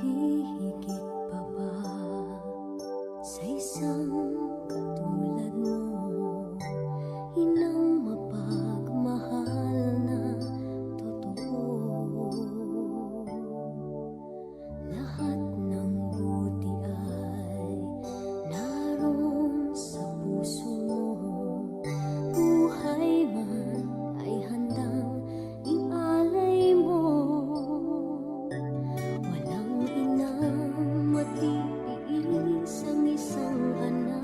hihigit pa ba sa isang katulad mo? Inang mapagmahal na totoo. Lahat ng buti ay naroon sa puso mo. Buhay man ay handang ialay mo. Walang inang matiis ang isang anak.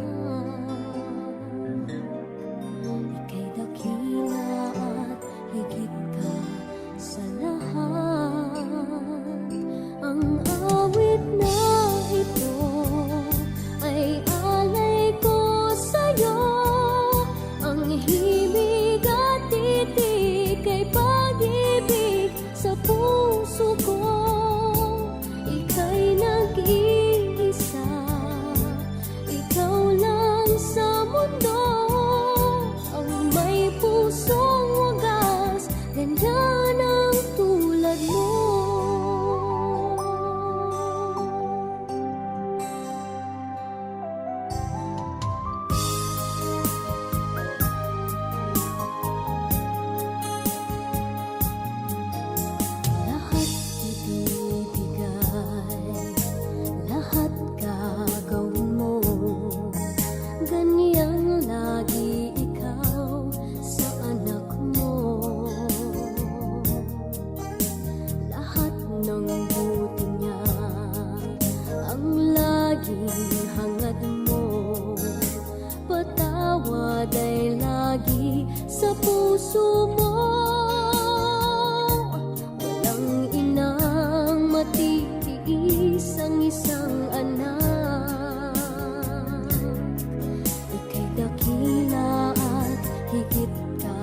Ika'y dakila at higit ka sa lahat. Ang awit na ito ay alay ko sa'yo. Ang himig at titig ay pag-ibig sa puso ko. Ika'y nag-iisa, ikaw lang sa mundo. Ang may pusong wagas, ganyan ang tulad mo. Lahat ibibigay, lahat gagawin mo. Ganyang lagi ikaw sa anak mo. Lahat ng buti niya ang laging hangad mo. Patawad ay lagi sa puso mo. Walang inang matitiis ang isang anak. Ika'y dakila at higit ka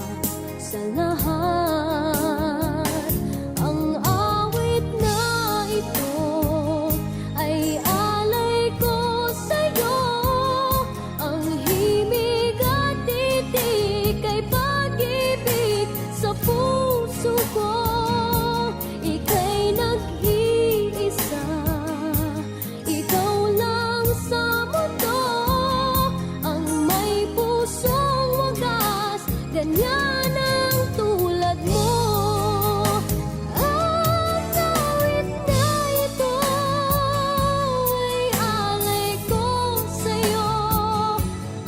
sa lahat. Ang awit na ito ay alay ko sa'yo. Ang himig at titig ay pag-ibig sa puso ko. Ika'y nag-iisa, ikaw lang sa mundo. Ang may pusong wagas, ganyan ang tulad mo. Ang awit na ito ay alay ko sa'yo.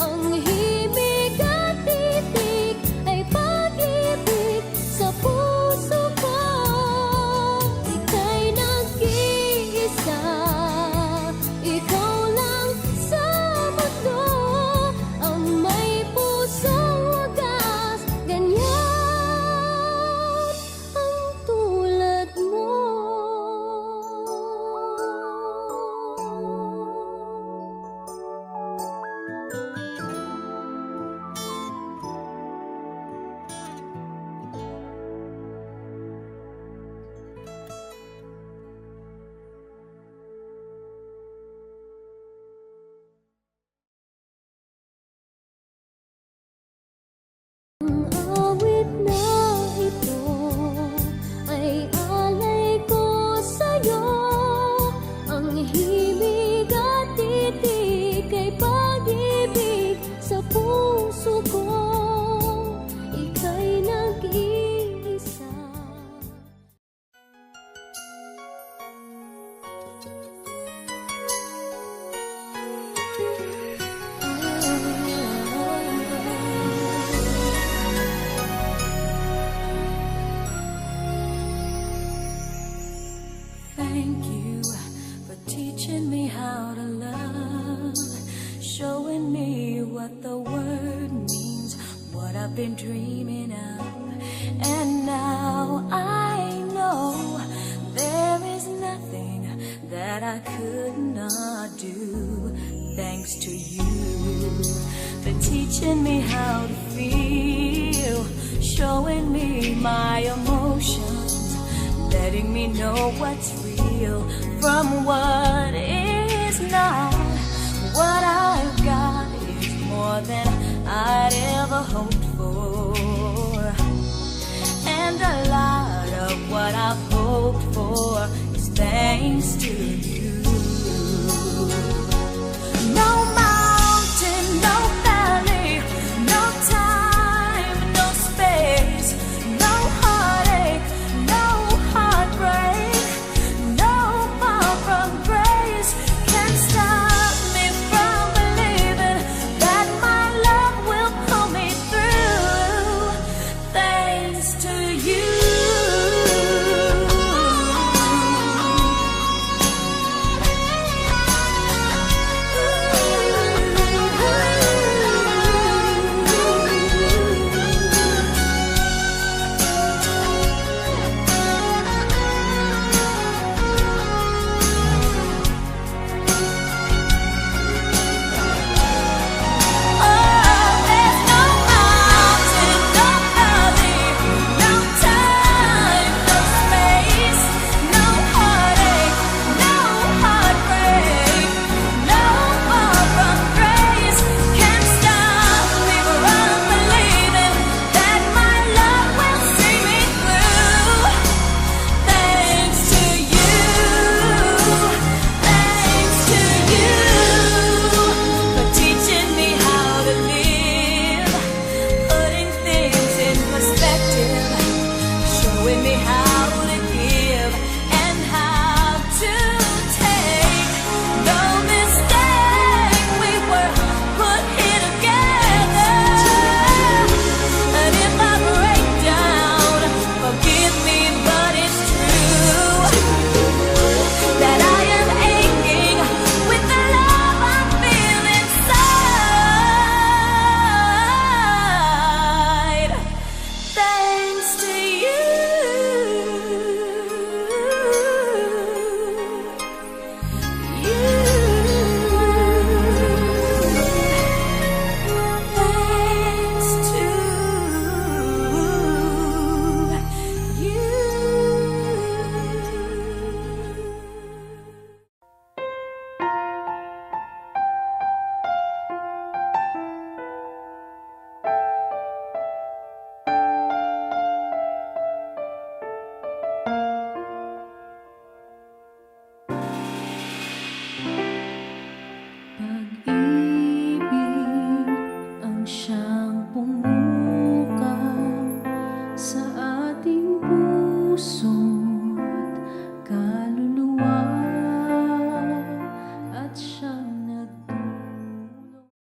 Ang himig at titig ay pag-ibig sa puso ko. Ika'y nag-iisa, ikaw lang sa mundo. Ang may pusong wagas, ganyan ang tulad mo. Ang awit na ito ay alay ko sa'yo. Ang himig at titig ay pag-ibig sa puso ko. Ika'y nag-iisa. Thank you for teaching me how to love, showing me what the word means, what I've been dreaming of. And now I know there is nothing that I could not do, thanks to you for teaching me how to feel, showing me my emotions, letting me know what's real from what is not. What I've got is more than I'd ever hoped for, and a lot of what I've hoped for is thanks thanks to you.